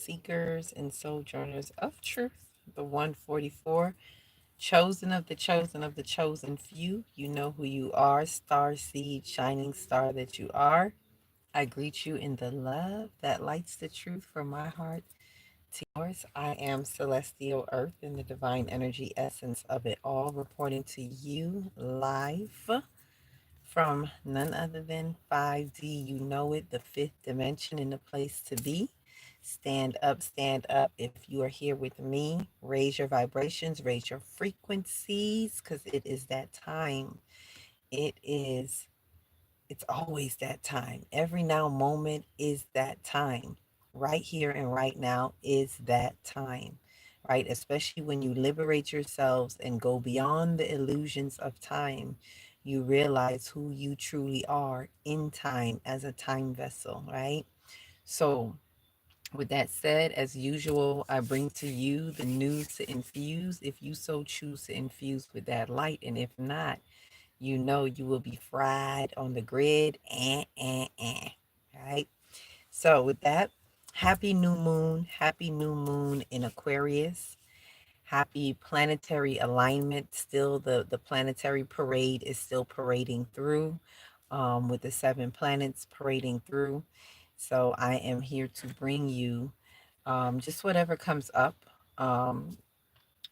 seekers and sojourners of truth, the 144, chosen of the chosen of the chosen few. You know who you are, star seed, shining star that you are. I greet you in the love that lights the truth from my heart to yours. I am Celestial Earth in the divine energy essence of it all, reporting to you live from none other than 5D. You know it, the fifth dimension, in the place to be. Stand up, stand up. If you are here with me, raise your vibrations, raise your frequencies, because it is that time. It is, it's always that time. Every now moment is that time. Right here and right now is that time, right? Especially when you liberate yourselves and go beyond the illusions of time, you realize who you truly are in time as a time vessel, right? So, with that said, as usual, I bring to you the news to infuse if you so choose to infuse with that light. And if not, you know you will be fried on the grid. Right? So, with that, happy new moon in Aquarius. Happy planetary alignment. Still, the planetary parade is still parading through, with the seven planets parading through. So, I am here to bring you just whatever comes up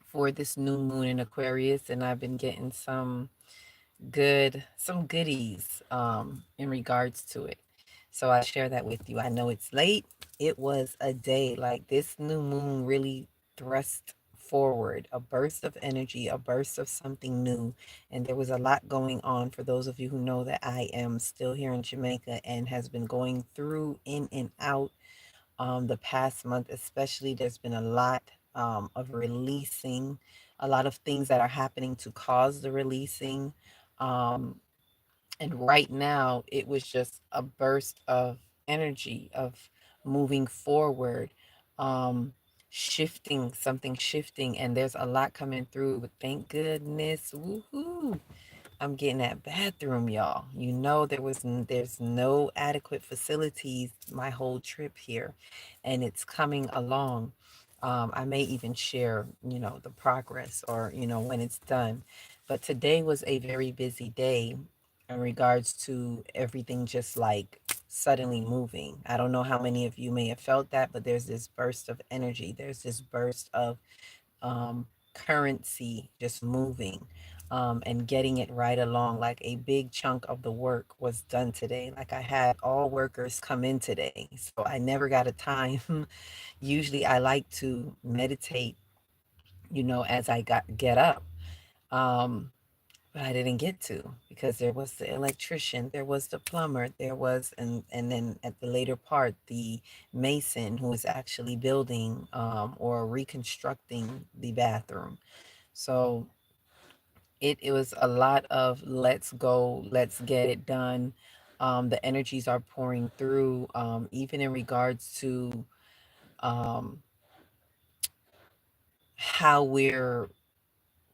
for this new moon in Aquarius. And I've been getting some goodies in regards to it. So I share that with you. I know it's late. It was a day like this new moon really thrust forward a burst of energy, a burst of something new. And there was a lot going on for those of you who know that I am still here in Jamaica and has been going through in and out the past month, especially. There's been a lot of releasing, a lot of things that are happening to cause the releasing. Um, and right now, it was just a burst of energy of moving forward, um, shifting, something shifting, and there's a lot coming through. But thank goodness, woohoo! I'm getting that bathroom, y'all. You know there's no adequate facilities my whole trip here, and it's coming along. I may even share, the progress or when it's done. But today was a very busy day in regards to everything just like suddenly moving. I don't know how many of you may have felt that, but there's this burst of energy. There's this burst of currency just moving, and getting it right along. Like a big chunk of the work was done today. Like I had all workers come in today. So I never got a time. Usually I like to meditate, as I get up. Um, but I didn't get to because there was the electrician, there was the plumber, there was, and then at the later part, the mason who was actually building or reconstructing the bathroom. So it was a lot of let's go, let's get it done. The energies are pouring through, even in regards to um, how we're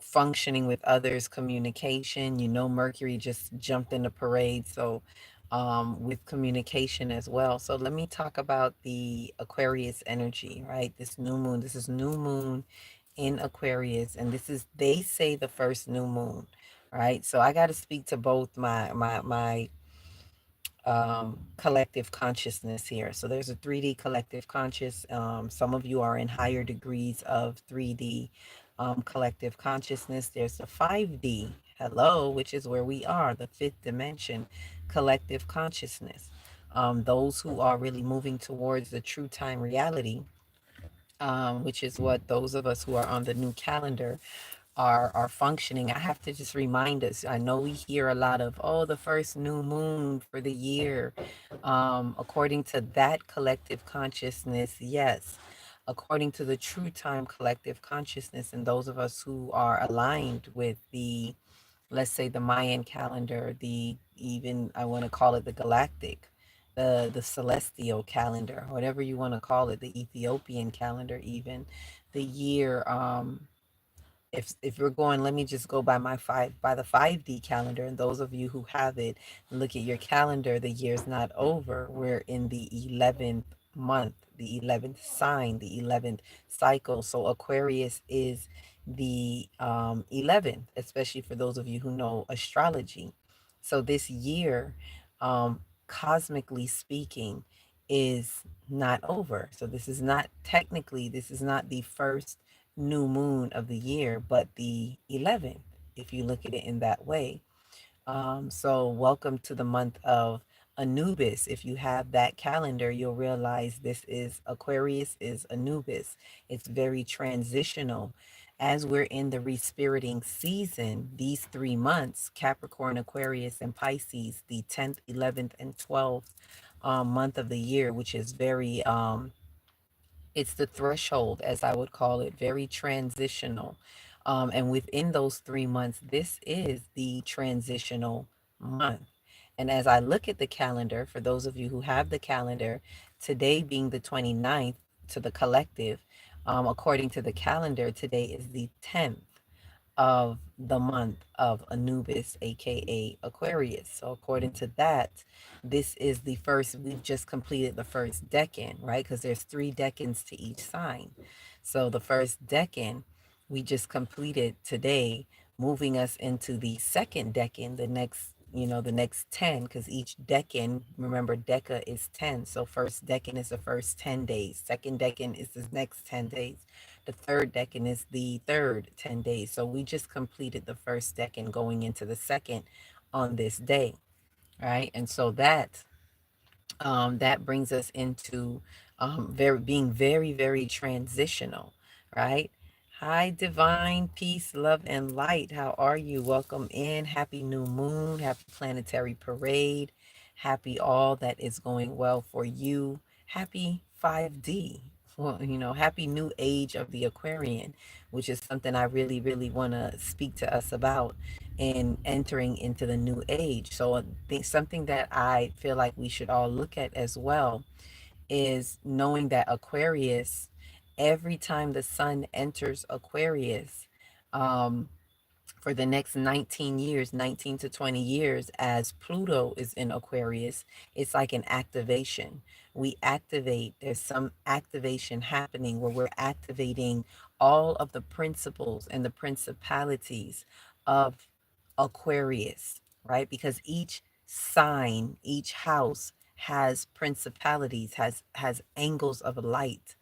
functioning with others, communication. Mercury just jumped in the parade. So, with communication as well. So, let me talk about the Aquarius energy, right? This is new moon in Aquarius, and this is, they say, the first new moon, right? So, I got to speak to both my collective consciousness here. So there's a 3D collective conscious. Some of you are in higher degrees of 3D collective consciousness. There's the 5D, hello, which is where we are, the fifth dimension collective consciousness. Those who are really moving towards the true time reality, which is what those of us who are on the new calendar are functioning. I have to just remind us. I know we hear a lot of, oh, the first new moon for the year. According to that collective consciousness, yes. According to the true time collective consciousness, and those of us who are aligned with the, let's say, the Mayan calendar, the, even I want to call it the galactic, the celestial calendar, whatever you want to call it, the Ethiopian calendar, even the year. If we're going, let me just go by the 5D calendar. And those of you who have it, look at your calendar. The year's not over. We're in the 11th. month, the 11th sign, the 11th cycle. So Aquarius is the 11th, especially for those of you who know astrology. So this year, cosmically speaking, is not over. So this is not technically, this is not the first new moon of the year, but the 11th, if you look at it in that way. So welcome to the month of Anubis. If you have that calendar, you'll realize this is Aquarius is Anubis. It's very transitional. As we're in the respiriting season, these 3 months, Capricorn, Aquarius, and Pisces, the 10th, 11th, and 12th month of the year, which is very it's the threshold, as I would call it, very transitional. And within those 3 months, this is the transitional month. And as I look at the calendar, for those of you who have the calendar, today being the 29th to the collective, according to the calendar, today is the 10th of the month of Anubis, aka Aquarius. So, according to that, this is the first, we've just completed the first decan, right? Because there's 3 decans to each sign. So, the first decan we just completed today, moving us into the second decan, the next. The next 10, because each decan, remember, deca is 10. So, first decan is the first 10 days, second decan is the next 10 days. The third decan is the third 10 days. So we just completed the first decan going into the second on this day, right? And so that brings us into very, very transitional, right? Hi, divine peace, love, and light. How are you? Welcome in. Happy new moon. Happy planetary parade. Happy all that is going well for you. Happy 5D. Well, happy new age of the Aquarian, which is something I really, really want to speak to us about in entering into the new age. So I think something that I feel like we should all look at as well is knowing that Aquarius, every time the sun enters Aquarius, um, for the next 19 years, 19 to 20 years, as Pluto is in Aquarius, it's like an activation. We activate, there's some activation happening where we're activating all of the principles and the principalities of Aquarius, right? Because each sign, each house has principalities, has angles of light,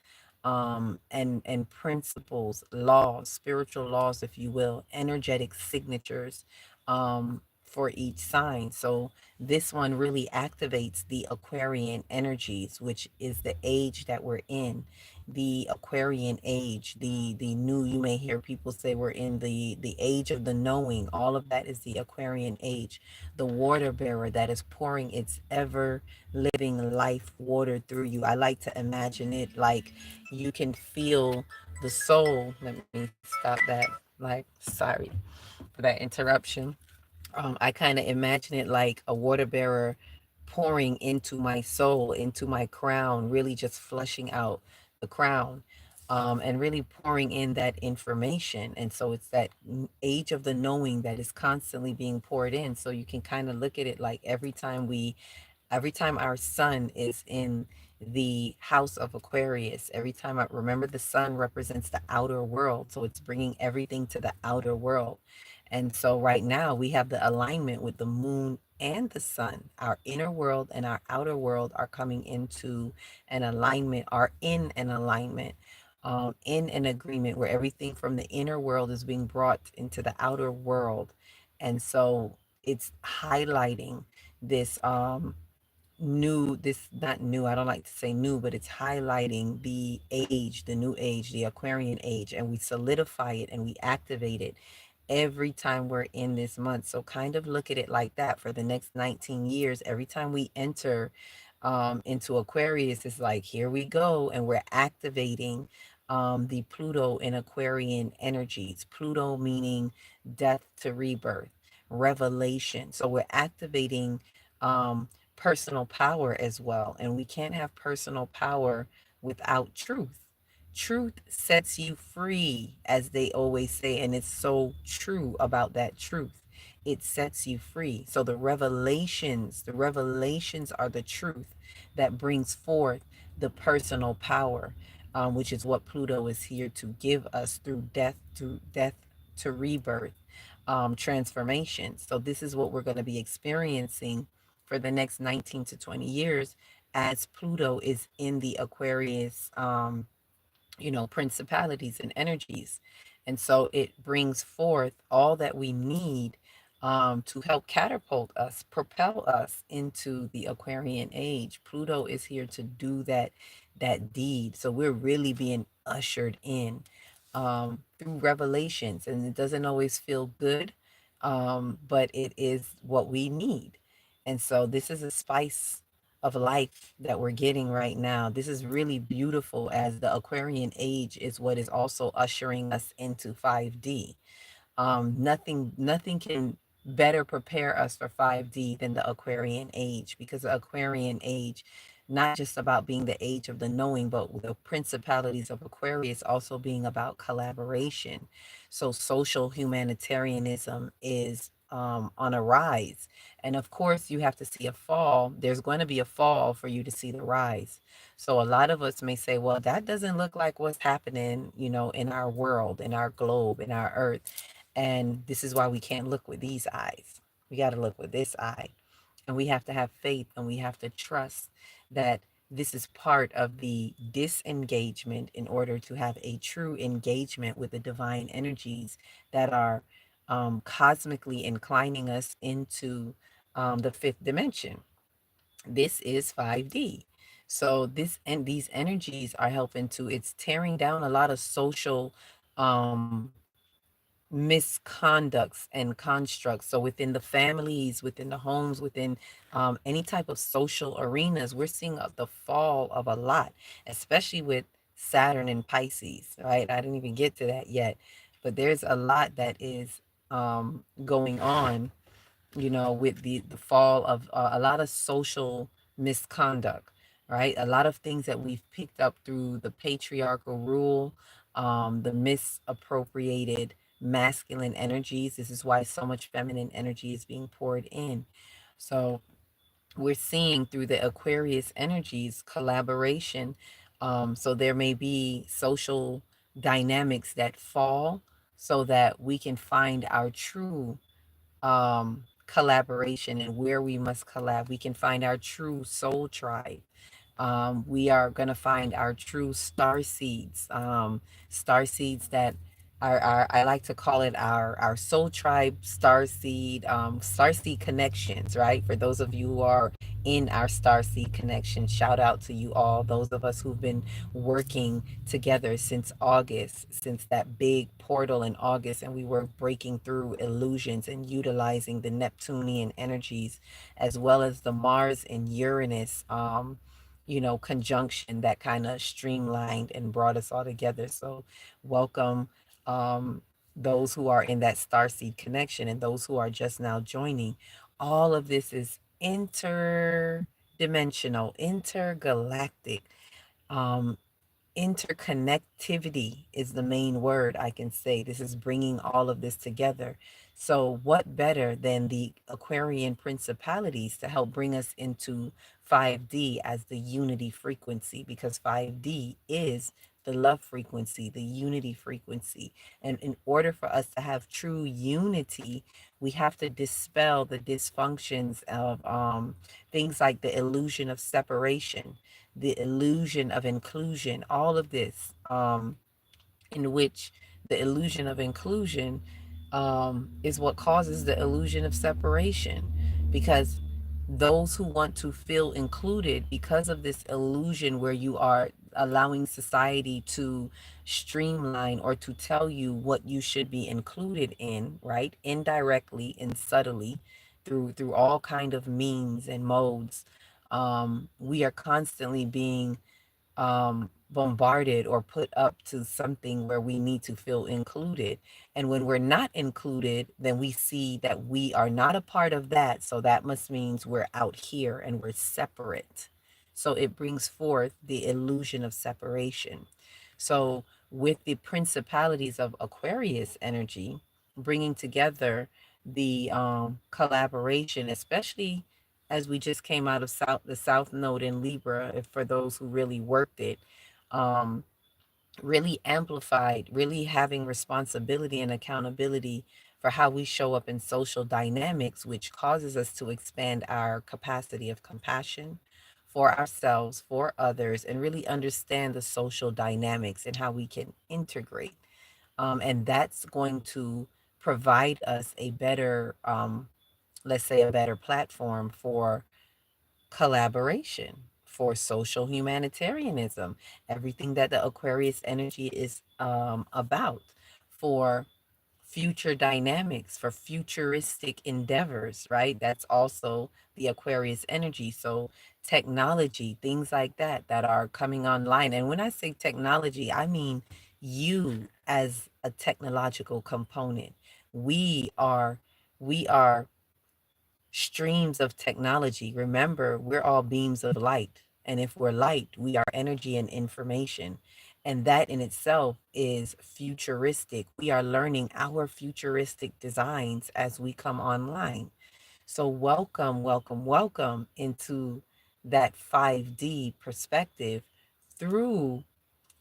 and principles, laws, spiritual laws, if you will, energetic signatures for each sign. So this one really activates the Aquarian energies, which is the age that we're in, the Aquarian age, the new. You may hear people say we're in the age of the knowing. All of that is the Aquarian age, the water bearer that is pouring its ever living life water through you. I like to imagine it like you can feel the soul. Let me stop that. Like, sorry for that interruption. I kind of imagine it like a water bearer pouring into my soul, into my crown, really just flushing out the crown, and really pouring in that information. And so it's that age of the knowing that is constantly being poured in. So you can kind of look at it like every time our sun is in the house of Aquarius, every time I remember, the sun represents the outer world. So it's bringing everything to the outer world. And so right now we have the alignment with the moon and the sun. Our inner world and our outer world are coming into an alignment, are in an alignment, in an agreement where everything from the inner world is being brought into the outer world. And so it's highlighting this new, this not new, I don't like to say new, but it's highlighting the age, the new age, the Aquarian age, and we solidify it and we activate it every time we're in this month. So kind of look at it like that for the next 19 years. Every time we enter into Aquarius, it's like, here we go. And we're activating the Pluto and Aquarian energies. Pluto meaning death to rebirth, revelation. So we're activating personal power as well. And we can't have personal power without truth. Truth sets you free, as they always say, and it's so true about that truth. It sets you free. So the revelations are the truth that brings forth the personal power, which is what Pluto is here to give us through death to rebirth, transformation. So this is what we're going to be experiencing for the next 19 to 20 years as Pluto is in the Aquarius, principalities and energies. And so it brings forth all that we need, to help catapult us, propel us into the Aquarian age. Pluto is here to do that deed. So we're really being ushered in, through revelations, and it doesn't always feel good, but it is what we need. And so this is a spice of life that we're getting right now. This is really beautiful, as the Aquarian age is what is also ushering us into 5D. Nothing can better prepare us for 5D than the Aquarian age, because the Aquarian age, not just about being the age of the knowing, but the principalities of Aquarius also being about collaboration. So social humanitarianism is, on a rise. And of course, you have to see a fall. There's going to be a fall for you to see the rise. So a lot of us may say, well, that doesn't look like what's happening, in our world, in our globe, in our earth. And this is why we can't look with these eyes. We got to look with this eye. And we have to have faith, and we have to trust that this is part of the disengagement in order to have a true engagement with the divine energies that are, cosmically inclining us into, the fifth dimension. This is 5D. So these energies are helping to, it's tearing down a lot of social, um misconducts and constructs. So within the families, within the homes, within, any type of social arenas, we're seeing the fall of a lot, especially with Saturn and Pisces, right? I didn't even get to that yet, but there's a lot that is, going on, with the fall of, a lot of social misconduct, right? A lot of things that we've picked up through the patriarchal rule, the misappropriated masculine energies. This is why so much feminine energy is being poured in. So we're seeing through the Aquarius energies collaboration. So there may be social dynamics that fall so that we can find our true, collaboration, and where we must collab. We can find our true soul tribe. We are going to find our true star seeds that are, I like to call it our soul tribe star seed connections, right? For those of you who are in our star seed connection, shout out to you all. Those of us who've been working together since August, since that big portal in August, and we were breaking through illusions and utilizing the Neptunian energies, as well as the Mars and Uranus, conjunction that kind of streamlined and brought us all together. So, welcome, um, those who are in that starseed connection and those who are just now joining. All of this is interdimensional, intergalactic. Um, Interconnectivity is the main word I can say. This is bringing all of this together. So, what better than the Aquarian principalities to help bring us into 5D as the unity frequency? Because 5D is the love frequency, the unity frequency. And in order for us to have true unity, we have to dispel the dysfunctions of, things like the illusion of separation, the illusion of inclusion, all of this, in which the illusion of inclusion, is what causes the illusion of separation. Because those who want to feel included, because of this illusion where you are allowing society to streamline or to tell you what you should be included in, right? Indirectly and subtly, through all kind of means and modes, we are constantly being, bombarded or put up to something where we need to feel included. And when we're not included, then we see that we are not a part of that. So that must means we're out here and we're separate. So it brings forth the illusion of separation. So with the principalities of Aquarius energy, bringing together the, collaboration, especially as we just came out of the South Node in Libra, if for those who really worked it, um, really amplified, really having responsibility and accountability for how we show up in social dynamics, which causes us to expand our capacity of compassion for ourselves, for others, and really understand the social dynamics and how we can integrate. And that's going to provide us a better, let's say, a better platform for collaboration, for social humanitarianism, everything that the Aquarius energy is about, for future dynamics, for futuristic endeavors, right? That's also the Aquarius energy. So, technology, things like that, that are coming online. And when I say technology, I mean you as a technological component. We are. We are streams of technology. Remember, we're all beams of light. And if we're light, we are energy and information. And that in itself is futuristic. We are learning our futuristic designs as we come online. So, welcome, welcome, welcome into that 5D perspective through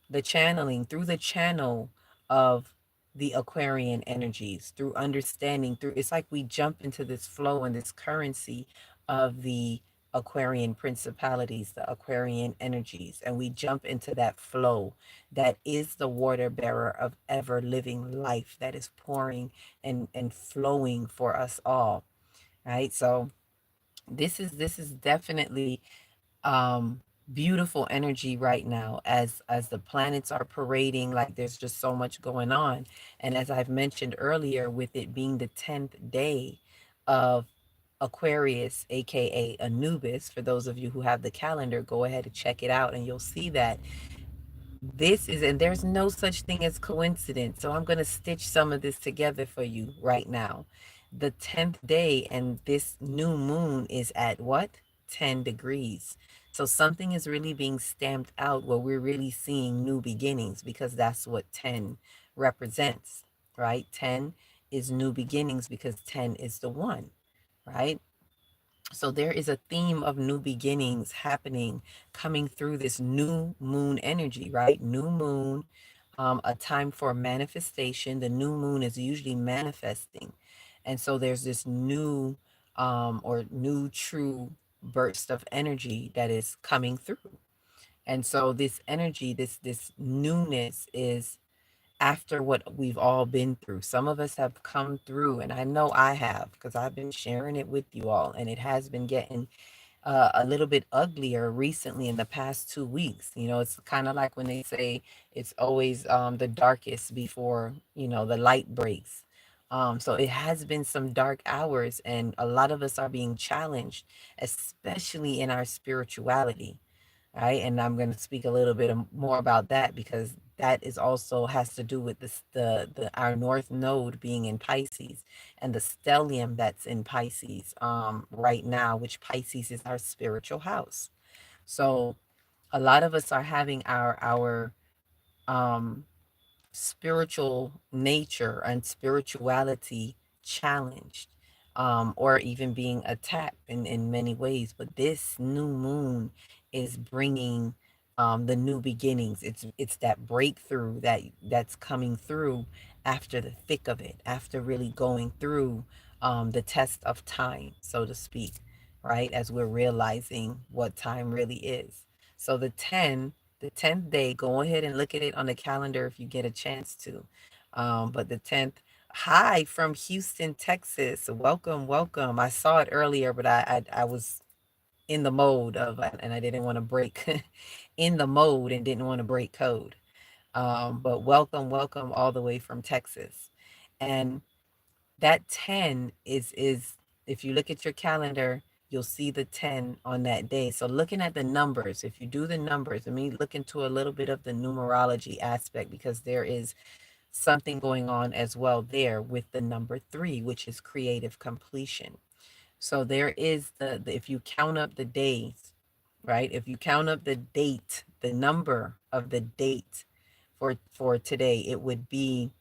the channeling, through the channel of the Aquarian energies, through understanding, through it's like we jump into this flow and this currency of the Aquarian principalities, the Aquarian energies, and we jump into that flow that is the water bearer of ever living life that is pouring and flowing for us all. Right. So this is definitely um beautiful energy right now as the planets are parading, like there's just so much going on. And as I've mentioned earlier, with it being the 10th day of Aquarius, aka Anubis, for those of you who have the calendar, go ahead and check it out and you'll see that this is, and there's no such thing as coincidence. So I'm going to stitch some of this together for you right now. The 10th day, and this new moon is at what? 10 degrees. So something is really being stamped out where we're really seeing new beginnings, because that's what 10 represents, right? 10 is new beginnings because 10 is the one, right? So there is a theme of new beginnings happening, coming through this new moon energy, right? New moon, a time for manifestation. The new moon is usually manifesting. And so there's this new or new true burst of energy that is coming through. And so this energy, this newness is after what we've all been through. Some of us have come through, and I know I have because I've been sharing it with you all, and it has been getting a little bit uglier recently in the past 2 weeks. You know, it's kind of like when they say it's always the darkest before, the light breaks. So it has been some dark hours, and a lot of us are being challenged, especially in our spirituality, right? And I'm going to speak a little bit more about that because that is also has to do with this the our north node being in Pisces and the stellium that's in Pisces right now, which Pisces is our spiritual house. So a lot of us are having our um spiritual nature and spirituality challenged, or even being attacked in many ways. But this new moon is bringing the new beginnings. It's that breakthrough that's coming through after the thick of it, after really going through the test of time, so to speak, right? As we're realizing what time really is. So the 10th day, go ahead and look at it on the calendar if you get a chance to. But the 10th, hi from Houston, Texas. Welcome, welcome. I saw it earlier, but I was in the mode of, and I didn't want to break in the mode and didn't want to break code. But welcome, welcome all the way from Texas. And that 10 is if you look at your calendar, you'll see the 10 on that day. So looking at the numbers, if you do the numbers, I mean, look into a little bit of the numerology aspect, because there is something going on as well there with the number 3, which is creative completion. So there is the if you count up the days, right? If you count up the date, the number of the date for today, it would be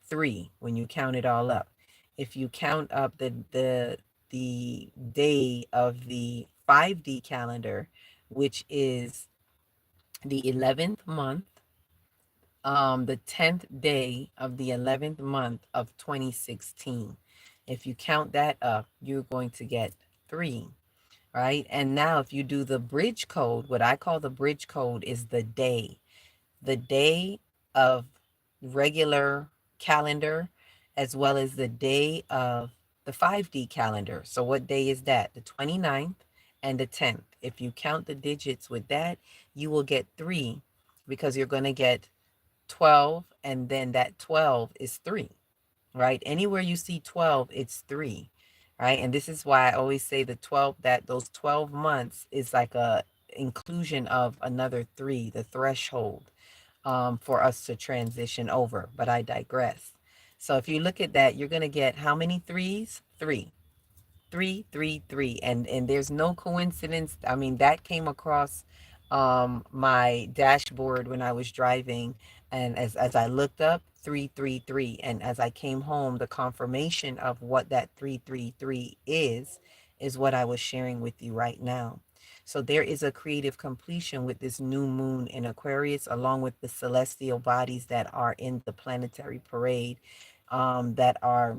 3 when you count it all up. If you count up the the day of the 5D calendar, which is the 11th month, the 10th day of the 11th month of 2016. If you count that up, you're going to get three, right? And now, if you do the bridge code, what I call the bridge code is the day of regular calendar, as well as the day of the 5D calendar. So, what day is that? The 29th and the 10th. If you count the digits with that, you will get three, because you're going to get 12, and then that 12 is 3, right? Anywhere you see 12, it's 3, right? And this is why I always say the 12, that those 12 months is like a inclusion of another 3, the threshold, for us to transition over. But I digress. So if you look at that, you're going to get how many threes? 3. 333, and there's no coincidence. I mean, that came across my dashboard when I was driving, and as I looked up 333, and as I came home, the confirmation of what that 333 is what I was sharing with you right now. So there is a creative completion with this new moon in Aquarius, along with the celestial bodies that are in the planetary parade, that are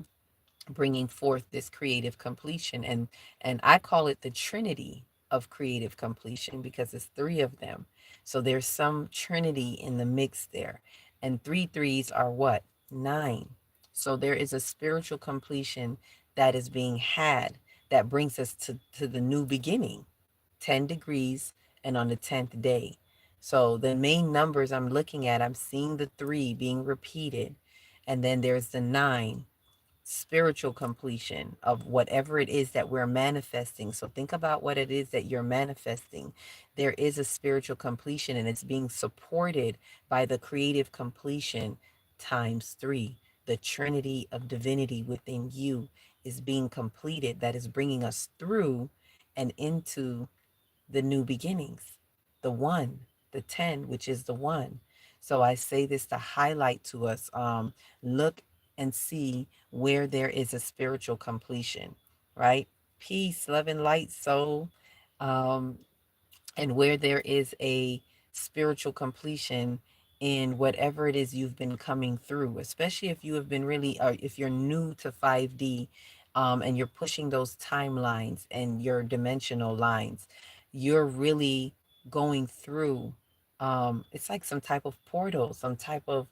bringing forth this creative completion. And I call it the trinity of creative completion, because it's three of them. So there's some trinity in the mix there. And three threes are what? 9. So there is a spiritual completion that is being had, that brings us to the new beginning, 10 degrees, and on the 10th day. So the main numbers I'm looking at, I'm seeing the 3 being repeated, and then there's the 9, spiritual completion of whatever it is that we're manifesting. So think about what it is that you're manifesting. There is a spiritual completion, and it's being supported by the creative completion times 3. The trinity of divinity within you is being completed, that is bringing us through and into the new beginnings, the one, the 10, which is the one. So I say this to highlight to us, look and see where there is a spiritual completion, right? Peace, love, and light, soul. Um, and where there is a spiritual completion in whatever it is you've been coming through, especially if you have been really, if you're new to 5D, and you're pushing those timelines and your dimensional lines, you're really going through, it's like some type of portal, some type of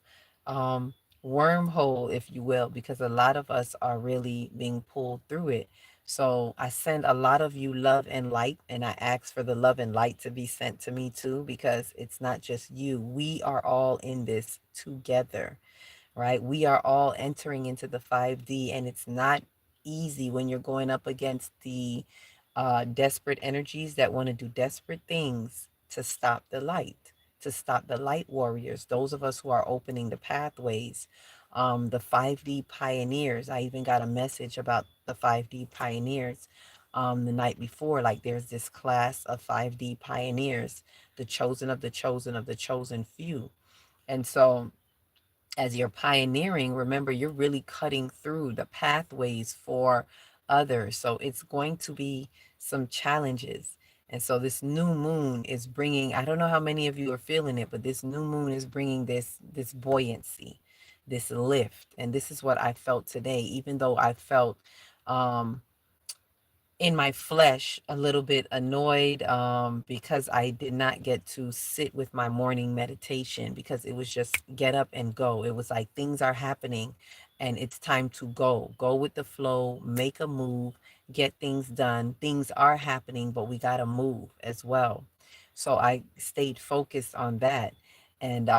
um, wormhole, if you will, because a lot of us are really being pulled through it. So I send a lot of you love and light, and I ask for the love and light to be sent to me too, because it's not just you. We are all in this together, right? We are all entering into the 5D, and it's not easy when you're going up against the desperate energies that want to do desperate things to stop the light, to stop the light warriors, those of us who are opening the pathways, the 5D pioneers. I even got a message about the 5D pioneers the night before. Like, there's this class of 5D pioneers, the chosen of the chosen of the chosen few. And so, as you're pioneering, remember, you're really cutting through the pathways for others. So it's going to be some challenges. And so this new moon is bringing, I don't know how many of you are feeling it, but this new moon is bringing this buoyancy, this lift. And this is what I felt today, even though I felt um in my flesh a little bit annoyed, because I did not get to sit with my morning meditation, because it was just get up and go. It was like things are happening and it's time to go with the flow, make a move, get things done. Things are happening, but we got to move as well. So I stayed focused on that, and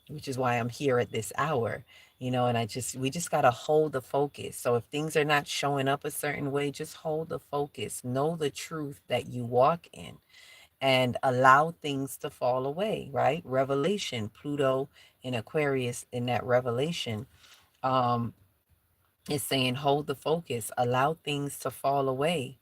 which is why I'm here at this hour, and we just got to hold the focus. So if things are not showing up a certain way, just hold the focus, know the truth that you walk in, and allow things to fall away, right? Revelation, Pluto in Aquarius, in that revelation, um is saying hold the focus, allow things to fall away.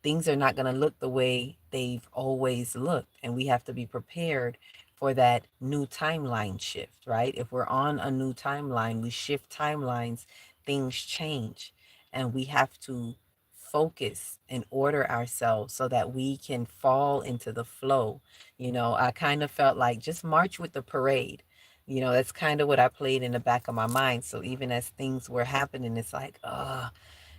Things are not going to look the way they've always looked. And we have to be prepared for that new timeline shift, right? If we're on a new timeline, we shift timelines, things change. And we have to focus and order ourselves so that we can fall into the flow. I kind of felt like just march with the parade. That's kind of what I played in the back of my mind. So even as things were happening, it's like,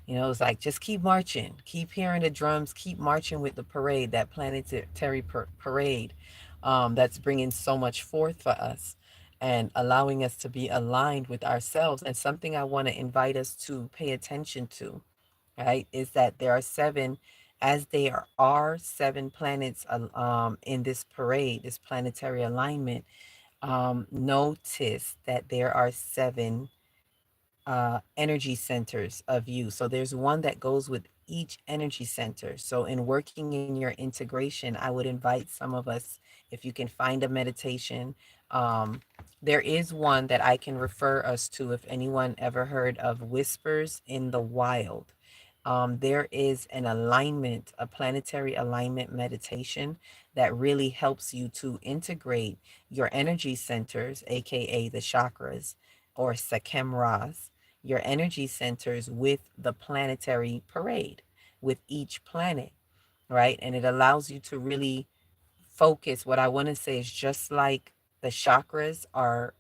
it's like just keep marching, keep hearing the drums, keep marching with the parade, that planetary parade, that's bringing so much forth for us and allowing us to be aligned with ourselves. And something I want to invite us to pay attention to, right, is that there are seven, as there are seven planets in this parade, this planetary alignment. Notice that there are seven energy centers of you. So there's one that goes with each energy center. So in working in your integration, I would invite some of us, if you can find a meditation. Um, there is one that I can refer us to if anyone ever heard of Whispers in the Wild. There is an alignment, a planetary alignment meditation that really helps you to integrate your energy centers, aka the chakras or Sakemras, your energy centers with the planetary parade, with each planet, right? And it allows you to really focus. What I want to say is just like the chakras are,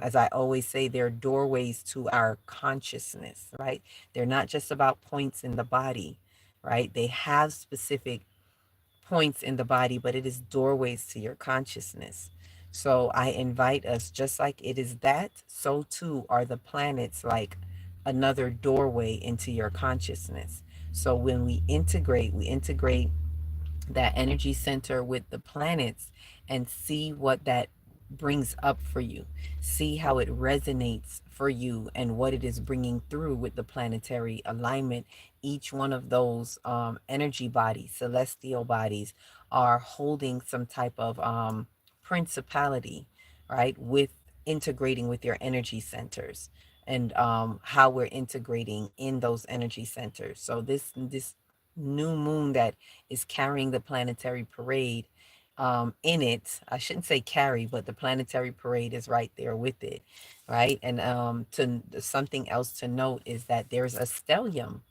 as I always say, they're doorways to our consciousness, right? They're not just about points in the body, right? They have specific points in the body, but it is doorways to your consciousness. So I invite us, just like it is that, so too are the planets like another doorway into your consciousness. So when we integrate that energy center with the planets and see what that brings up for you. See how it resonates for you and what it is bringing through with the planetary alignment. Each one of those energy bodies, celestial bodies, are holding some type of principality, right? With integrating with your energy centers and how we're integrating in those energy centers. So this new moon that is carrying the planetary parade in it. I shouldn't say carry, but the planetary parade is right there with it, right? And to something else to note is that there's a stellium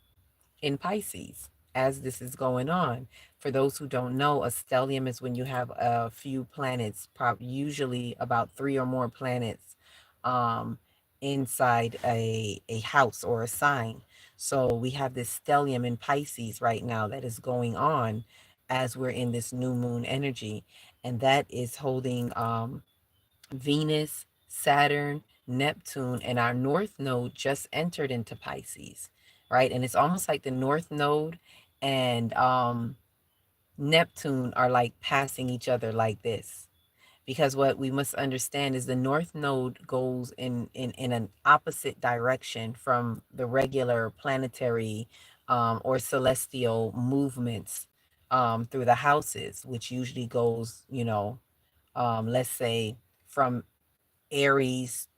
in Pisces as this is going on. For those who don't know, a stellium is when you have a few planets, usually about three or more planets um, inside a house or a sign. So we have this stellium in Pisces right now that is going on as we're in this new moon energy. And that is holding Venus, Saturn, Neptune, and our North Node just entered into Pisces, right? And it's almost like the North Node and Neptune are like passing each other like this. Because what we must understand is the North Node goes in an opposite direction from the regular planetary or celestial movements through the houses, which usually goes, let's say from Aries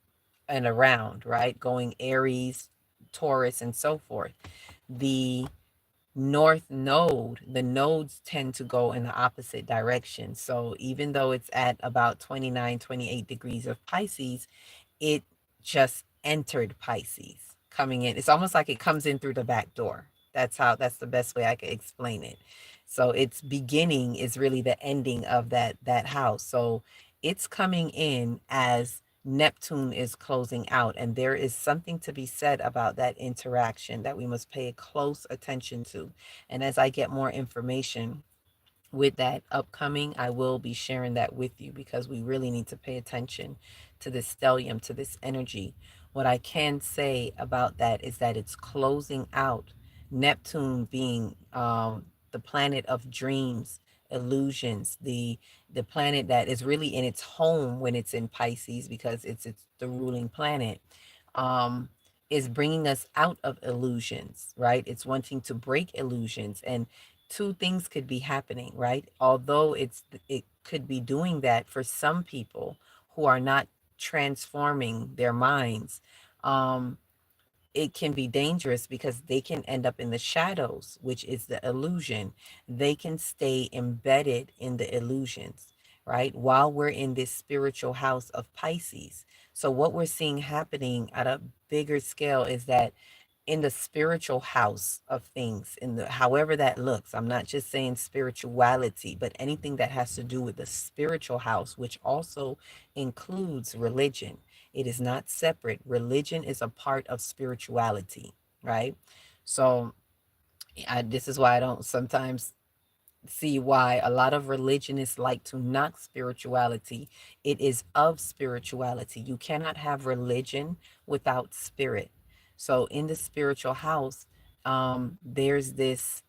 and around, right? Going Aries, Taurus, and so forth. The North Node, the nodes tend to go in the opposite direction. So even though it's at about 29, 28 degrees of Pisces, it just entered Pisces coming in. It's almost like it comes in through the back door. That's the best way I could explain it. So its beginning is really the ending of that house. So it's coming in as Neptune is closing out, and there is something to be said about that interaction that we must pay close attention to. And as I get more information with that upcoming, I will be sharing that with you because we really need to pay attention to this stellium, to this energy. What I can say about that is that it's closing out. Neptune being the planet of dreams, illusions, the planet that is really in its home when it's in Pisces because it's the ruling planet. Um, is bringing us out of illusions, right? It's wanting to break illusions, and two things could be happening, right? Although it could be doing that for some people who are not transforming their minds. It can be dangerous because they can end up in the shadows, which is the illusion. They can stay embedded in the illusions, right? While we're in this spiritual house of Pisces. So what we're seeing happening at a bigger scale is that in the spiritual house of things, in the however that looks. I'm not just saying spirituality, but anything that has to do with the spiritual house, which also includes religion. It is not separate. Religion is a part of spirituality, right? So this is why I don't sometimes see why a lot of religionists like to knock spirituality. It is of spirituality. You cannot have religion without spirit. So in the spiritual house, there's this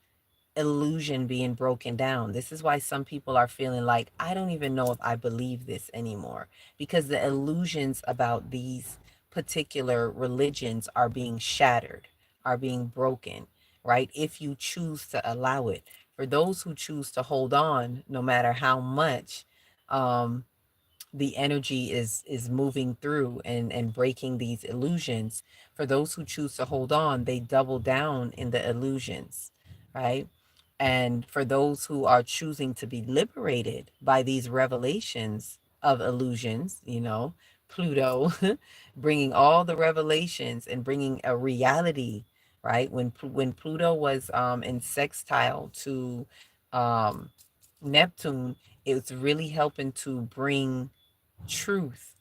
illusion being broken down. This is why some people are feeling like, I don't even know if I believe this anymore, because the illusions about these particular religions are being shattered, are being broken, right? If you choose to allow it. For those who choose to hold on, no matter how much, um, the energy is moving through and breaking these illusions. For those who choose to hold on, they double down in the illusions, right? And for those who are choosing to be liberated by these revelations of illusions, Pluto bringing all the revelations and bringing a reality, right? When Pluto was in sextile to um, Neptune, it's really helping to bring truth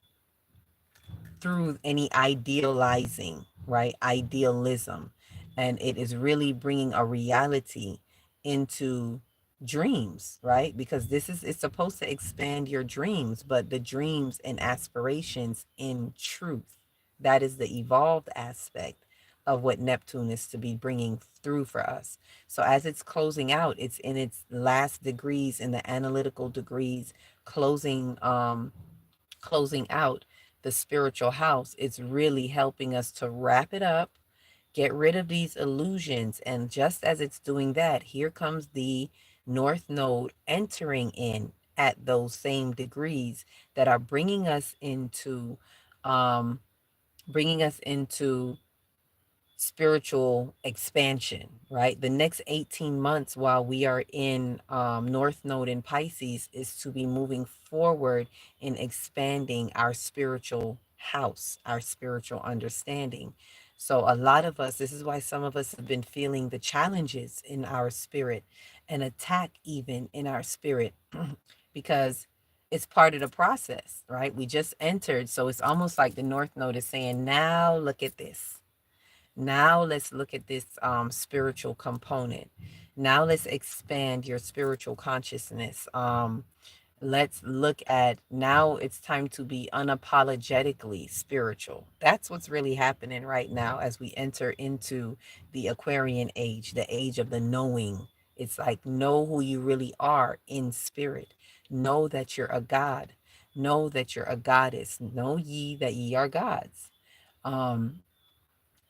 through any idealizing, right? Idealism. And it is really bringing a reality into dreams, right? Because it's supposed to expand your dreams, but the dreams and aspirations in truth. That is the evolved aspect of what Neptune is to be bringing through for us. So as it's closing out, it's in its last degrees, in the analytical degrees, closing out the spiritual house. It's really helping us to wrap it up, get rid of these illusions. And just as it's doing that, here comes the North Node entering in at those same degrees that are um, bringing us into spiritual expansion, right? The next 18 months while we are in North Node in Pisces is to be moving forward in expanding our spiritual house, our spiritual understanding. So, a lot of us, this is why some of us have been feeling the challenges in our spirit, an attack even in our spirit, because it's part of the process, right? We just entered. So, it's almost like the North Node is saying, now look at this. Now let's look at this spiritual component. Now let's expand your spiritual consciousness. Let's look at, now it's time to be unapologetically spiritual. That's what's really happening right now as we enter into the Aquarian age, the age of the knowing. It's like, know who you really are in spirit. Know that you're a god. Know that you're a goddess. Know ye that ye are gods. Um,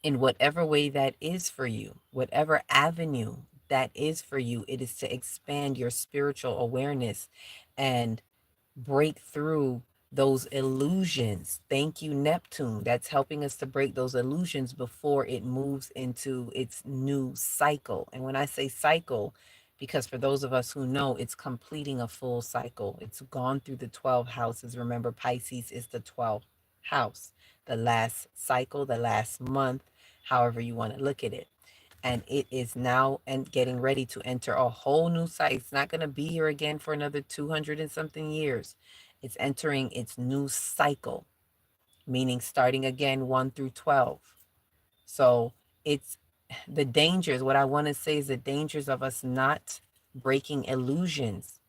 in whatever way that is for you, whatever avenue that is for you, it is to expand your spiritual awareness and break through those illusions. Thank you, Neptune. That's helping us to break those illusions before it moves into its new cycle. And when I say cycle, because for those of us who know, it's completing a full cycle. It's gone through the 12 houses. Remember, Pisces is the 12th house, the last cycle, the last month, however you want to look at it. And it is now and getting ready to enter a whole new cycle. It's not going to be here again for another 200 and something years. It's entering its new cycle, meaning starting again 1 through 12. So it's the dangers. What I want to say is the dangers of us not breaking illusions.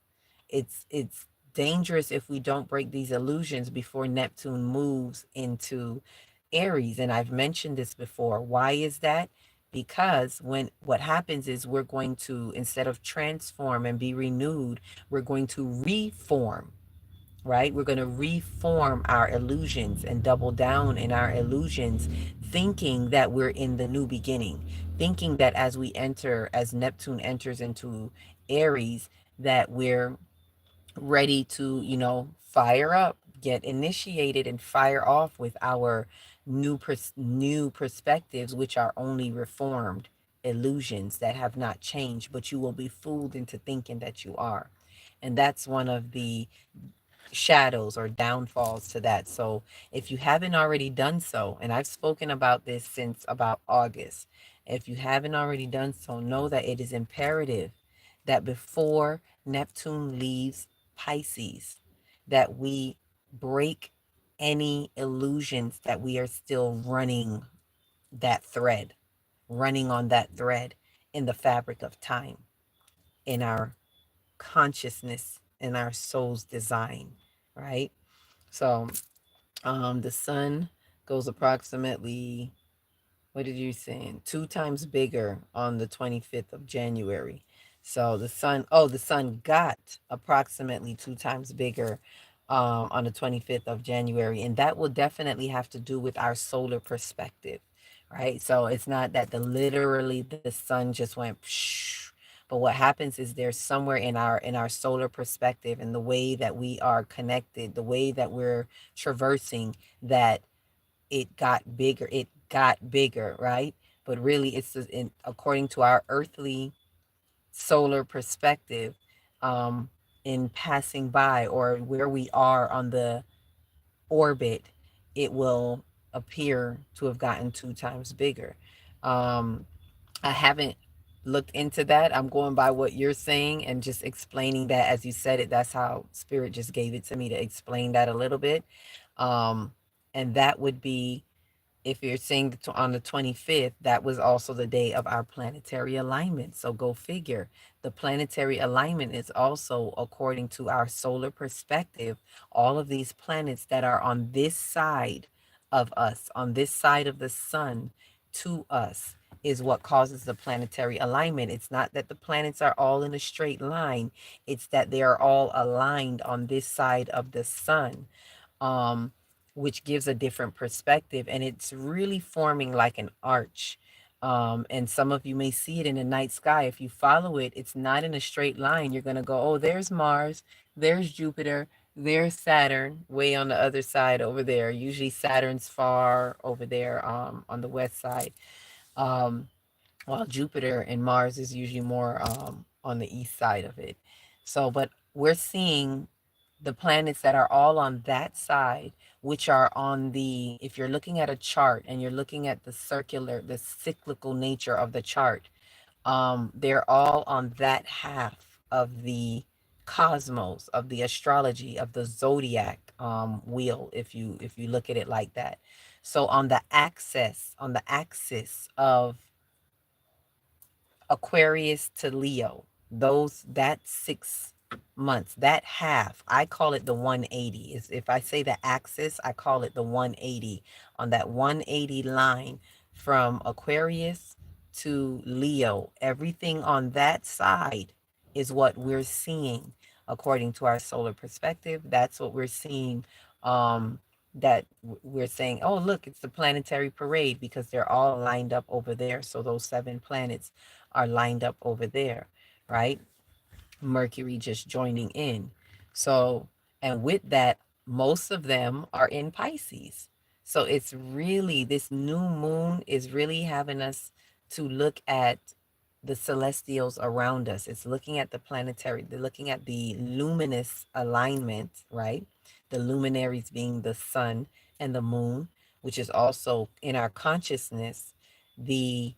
It's dangerous if we don't break these illusions before Neptune moves into Aries. And I've mentioned this before. Why is that? Because when what happens is we're going to, instead of transform and be renewed, we're going to reform, right? We're going to reform our illusions and double down in our illusions, thinking that we're in the new beginning, thinking that as we enter, as Neptune enters into Aries, that we're ready to, fire up, get initiated, and fire off with our new perspectives, which are only reformed illusions that have not changed, but you will be fooled into thinking that you are. And that's one of the shadows or downfalls to that. So if you haven't already done so, and I've spoken about this since about August, if you haven't already done so, know that it is imperative that before Neptune leaves Pisces, that we break any illusions that we are still that thread, running on that thread in the fabric of time, in our consciousness, in our soul's design, right? So the sun goes approximately, what did you say, 2 times bigger on the 25th of January. So the sun got approximately 2 times bigger on the 25th of January. And that will definitely have to do with our solar perspective, right? So it's not that literally the sun just went psh, but what happens is there's somewhere in our solar perspective and the way that we are connected, the way that we're traversing, that it got bigger, right? But really it's according to our earthly solar perspective, um in passing by or where we are on the orbit, it will appear to have gotten 2 times bigger. um I haven't looked into that. I'm going by what you're saying and just explaining that as you said it. That's how spirit just gave it to me to explain that a little bit. um and that would be, if you're seeing on the 25th, that was also the day of our planetary alignment. So go figure. The planetary alignment is also according to our solar perspective. All of these planets that are on this side of us, on this side of the sun to us, is what causes the planetary alignment. It's not that the planets are all in a straight line, it's that they are all aligned on this side of the sun, um, which gives a different perspective. And it's really forming like an arch. And some of you may see it in the night sky. If you follow it, it's not in a straight line. You're going to go, oh, there's Mars, there's Jupiter, there's Saturn way on the other side over there. Usually Saturn's far over there, on the west side. Um, while Jupiter and Mars is usually more on the east side of it. So, but we're seeing the planets that are all on that side, which are on the, if you're looking at a chart and you're looking at the cyclical nature of the chart, they're all on that half of the cosmos, of the astrology, of the zodiac wheel, if you look at it like that. So on the axis of Aquarius to Leo, that 6 months, that half, I call it the 180. Is, if I say the axis, I call it the 180. On that 180 line from Aquarius to Leo, everything on that side is what we're seeing according to our solar perspective. That's what we're seeing. We're saying, oh, look, it's the planetary parade because they're all lined up over there. So those 7 planets are lined up over there, right? Mercury just joining in. So, and with that, most of them are in Pisces. So it's really, this new moon is really having us to look at the celestials around us. It's looking at the planetary, they're looking at the luminous alignment, right? The luminaries being the sun and the moon, which is also in our consciousness. The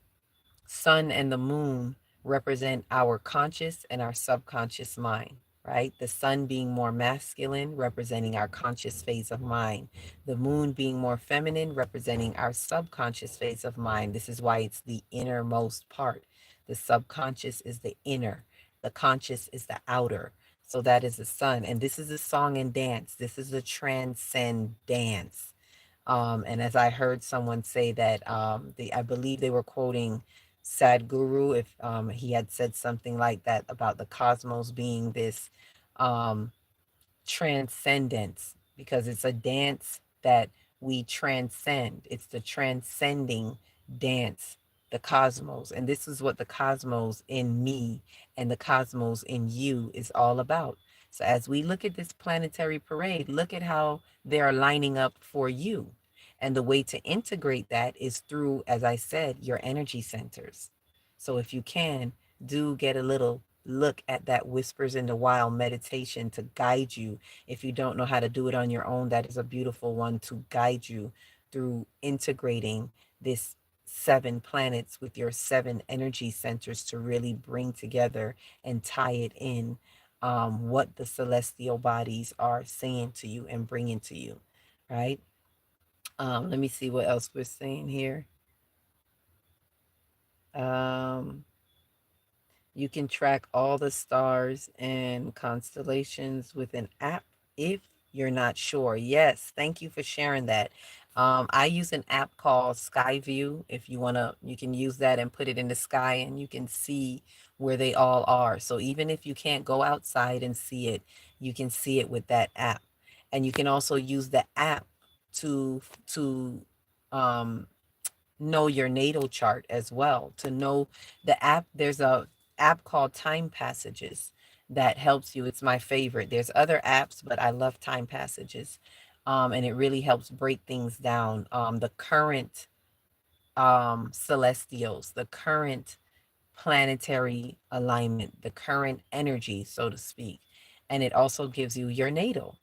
sun and the moon represent our conscious and our subconscious mind, right? The sun being more masculine, representing our conscious phase of mind. The moon being more feminine, representing our subconscious phase of mind. This is why it's the innermost part. The subconscious is the inner, the conscious is the outer. So that is the sun. And this is a song and dance. This is a transcend dance. And as I heard someone say that, I believe they were quoting Sadhguru, if he had said something like that about the cosmos being this um, transcendence, because it's a dance that we transcend. It's the transcending dance, the cosmos. And this is what the cosmos in me and the cosmos in you is all about. So as we look at this planetary parade, look at how they are lining up for you. And the way to integrate that is through, as I said, your energy centers. So if you can, do get a little look at that Whispers in the Wild meditation to guide you. If you don't know how to do it on your own, that is a beautiful one to guide you through integrating this 7 planets with your 7 energy centers to really bring together and tie it in, what the celestial bodies are saying to you and bringing to you, right? Let me see what else we're saying here. Um, You can track all the stars and constellations with an app if you're not sure. Yes, thank you for sharing that. I use an app called Skyview. If you want to, you can use that and put it in the sky and you can see where they all are. So even if you can't go outside and see it, you can see it with that app. And you can also use the app to um know your natal chart as well. To know the app, there's a app called Time Passages that helps you. It's my favorite. There's other apps, but I love Time Passages. And it really helps break things down. The current celestials, the current planetary alignment, the current energy, so to speak. And it also gives you your natal.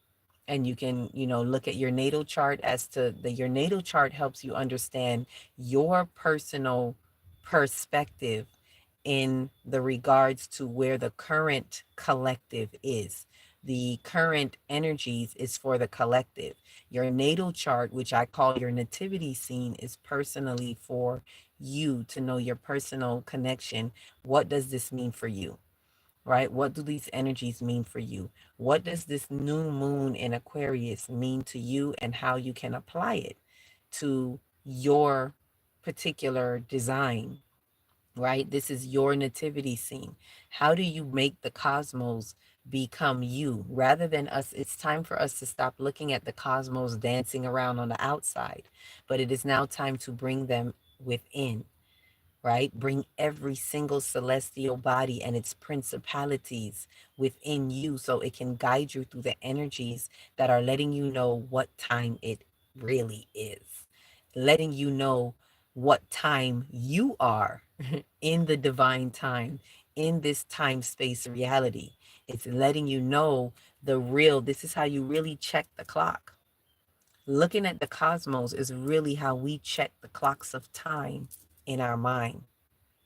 And you can, look at your natal chart as to your natal chart helps you understand your personal perspective in the regards to where the current collective is. The current energies is for the collective. Your natal chart, which I call your nativity scene, is personally for you to know your personal connection. What does this mean for you? Right? What do these energies mean for you? What does this new moon in Aquarius mean to you and how you can apply it to your particular design, right? This is your nativity scene. How do you make the cosmos become you rather than us? It's time for us to stop looking at the cosmos dancing around on the outside, but it is now time to bring them within, right? Bring every single celestial body and its principalities within you so it can guide you through the energies that are letting you know what time it really is, letting you know what time you are in the divine time, in this time space reality. It's letting you know the real, this is how you really check the clock. Looking at the cosmos is really how we check the clocks of time in our mind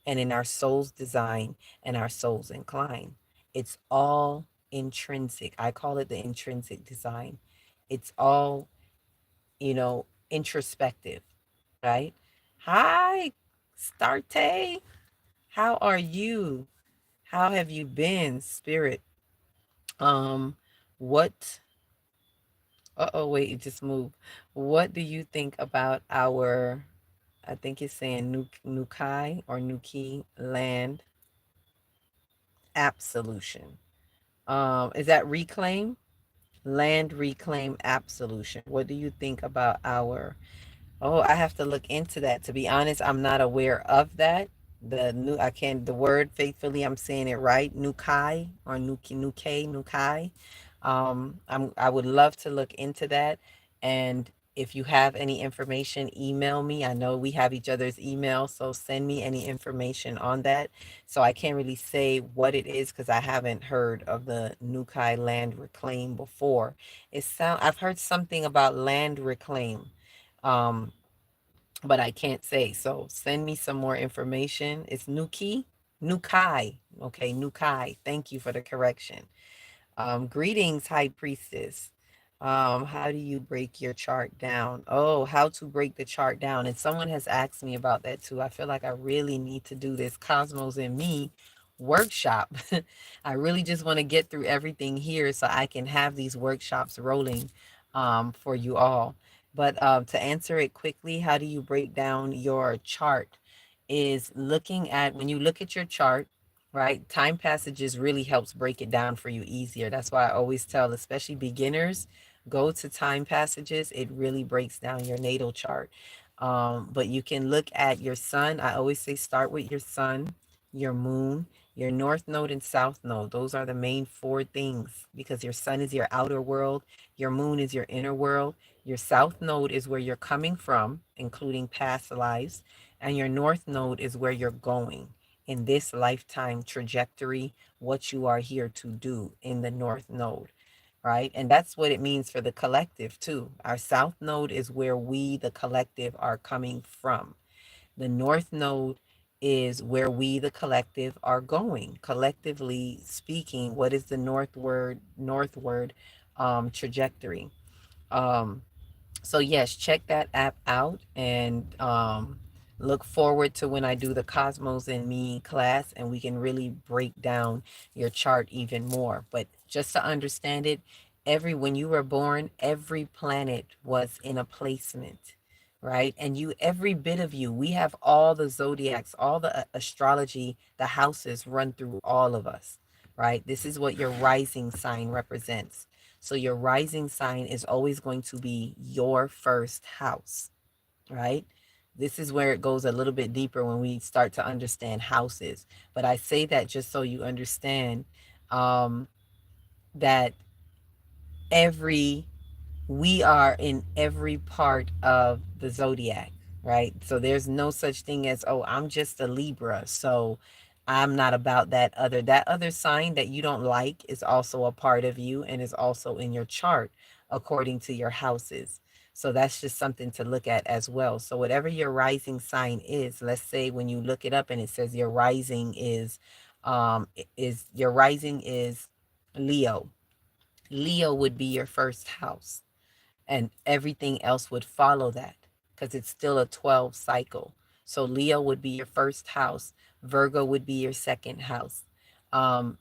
and in our soul's design and our soul's incline. It's all intrinsic. I call it the intrinsic design. It's all, introspective, right? Hi, Starte. How are you? How have you been, spirit? Um, what oh wait, it just moved. What do you think about our, I think it's saying Nukai or Nuki land app solution? Is that reclaim? Land reclaim app solution. What do you think about our, oh, I have to look into that. To be honest, I'm not aware of that. The new, I can't, the word faithfully, I'm saying it right. Nukai or Nukai. I would love to look into that. And if you have any information, email me. I know we have each other's email, so send me any information on that. So I can't really say what it is because I haven't heard of the Nukai land reclaim before. I've heard something about land reclaim. Um, but I can't say. So send me some more information. It's Nukai. Okay, Nukai. Thank you for the correction. Greetings, High Priestess. How do you break your chart down? Oh, how to break the chart down. And someone has asked me about that too. I feel like I really need to do this Cosmos and Me workshop. I really just want to get through everything here so I can have these workshops rolling for you all. But to answer it quickly, how do you break down your chart? Is looking at, when you look at your chart, right? Time passages really helps break it down for you easier. That's why I always tell, especially beginners, go to time passages. It really breaks down your natal chart. But you can look at your sun. I always say start with your sun, your moon, your north node and south node. Those are the main 4 things because your sun is your outer world, your moon is your inner world, your south node is where you're coming from, including past lives, and your north node is where you're going in this lifetime trajectory, what you are here to do in the North Node, right? And that's what it means for the collective, too. Our South Node is where we, the collective, are coming from. The North Node is where we, the collective, are going. Collectively speaking, what is the northward trajectory? Um, so yes, check that app out and look forward to when I do the Cosmos and Me class and we can really break down your chart even more. But just to understand it, every when you were born, every planet was in a placement, right? And you, every bit of you, we have all the zodiacs, all the astrology, the houses run through all of us, right? This is what your rising sign represents. So your rising sign is always going to be your first house, right? This is where it goes a little bit deeper when we start to understand houses. But I say that just so you understand um, that every we are in every part of the zodiac, right? So there's no such thing as, oh, I'm just a Libra, so I'm not about that other sign that you don't like is also a part of you and is also in your chart according to your houses. So that's just something to look at as well. So whatever your rising sign is, let's say when you look it up and it says your rising is your rising is Leo. Leo would be your first house and everything else would follow that because it's still a 12 cycle. So Leo would be your first house, Virgo would be your second house,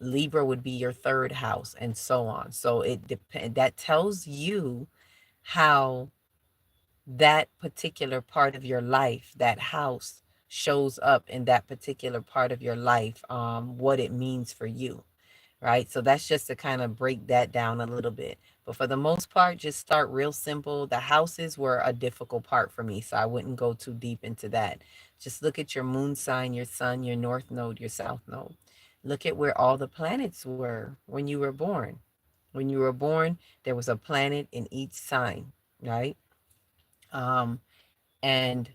Libra would be your third house, and so on. So it depends. That tells you how that particular part of your life, that house, shows up in that particular part of your life, what it means for you, right? So that's just to kind of break that down a little bit. But for the most part, just start real simple. The houses were a difficult part for me, so I wouldn't go too deep into that. Just look at your moon sign, your sun, your north node, your south node. Look at where all the planets were when you were born. When you were born, there was a planet in each sign, right? Um, and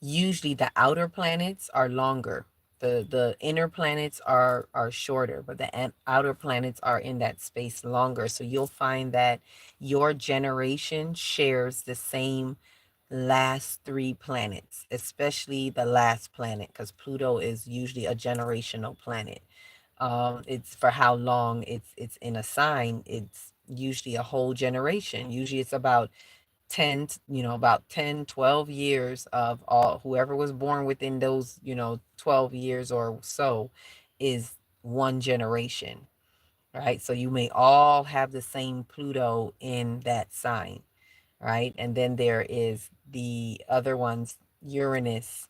usually the outer planets are longer. The inner planets are shorter, but the outer planets are in that space longer. So you'll find that your generation shares the same last three planets, especially the last planet, because Pluto is usually a generational planet. It's for how long it's in a sign. It's usually a whole generation. Usually it's about 10 about 10, 12 years of all whoever was born within those 12 years or so is one generation, right? So you may all have the same Pluto in that sign, right? And then there is the other ones, Uranus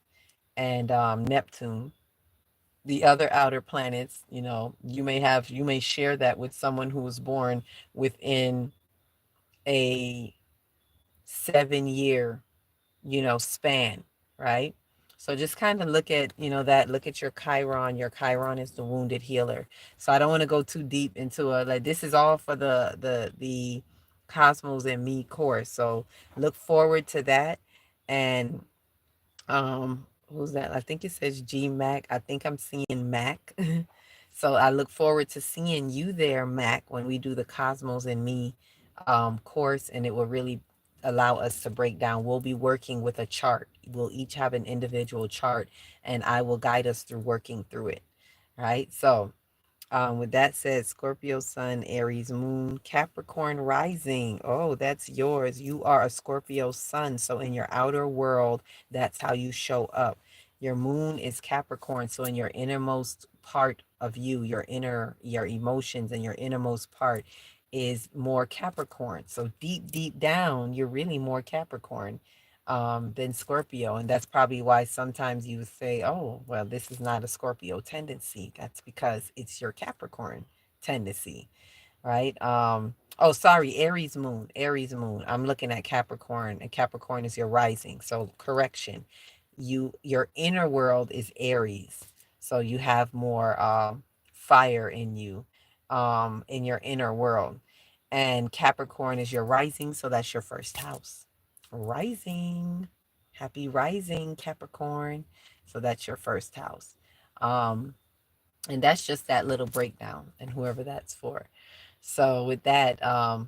and Neptune, the other outer planets. You may share that with someone who was born within a 7 year span, right? So just kind of look at, that, look at your Chiron. Your Chiron is the wounded healer. So I don't want to go too deep into like this is all for the Cosmos and Me course. So look forward to that. And who's that? I think it says G Mac. I think I'm seeing Mac. So I look forward to seeing you there, Mac, when we do the Cosmos and Me course, and it will really allow us to break down. We'll be working with a chart. We'll each have an individual chart, and I will guide us through working through it. Right. So with that said, Scorpio Sun, Aries Moon, Capricorn Rising. Oh, that's yours. You are a Scorpio Sun. So in your outer world, that's how you show up. Your moon is Capricorn. So in your innermost part of you, your emotions and your innermost part is more Capricorn. So deep, deep down, you're really more Capricorn than Scorpio. And that's probably why sometimes you would say, oh, well, this is not a Scorpio tendency. That's because it's your Capricorn tendency, right? Oh, sorry, Aries moon, Aries moon. I'm looking at Capricorn, and Capricorn is your rising. So correction, your inner world is Aries. So you have more fire in you, in your inner world. And Capricorn is your rising, so that's your first house. Rising. Happy rising, Capricorn. So that's your first house. Um, and that's just that little breakdown, and whoever that's for. So with that,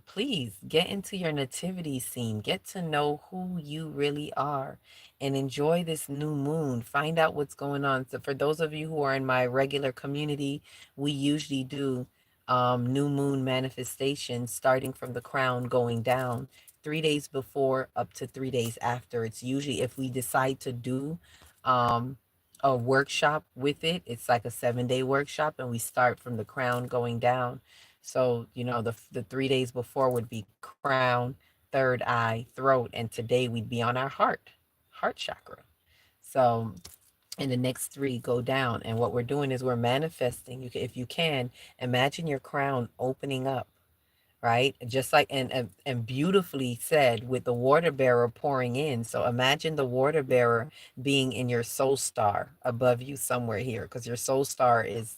please get into your nativity scene. Get to know who you really are and enjoy this new moon. Find out what's going on. So for those of you who are in my regular community, we usually do new moon manifestations starting from the crown going down 3 days before up to 3 days after. It's usually if we decide to do um a workshop with it, it's like a 7 day workshop, and we start from the crown going down. So, the 3 days before would be crown, third eye, throat, and today we'd be on our heart chakra. So, and the next three go down. And what we're doing is we're manifesting. If you can, imagine your crown opening up, right? Just like and beautifully said with the water bearer pouring in. So imagine the water bearer being in your soul star above you somewhere here, because your soul star is,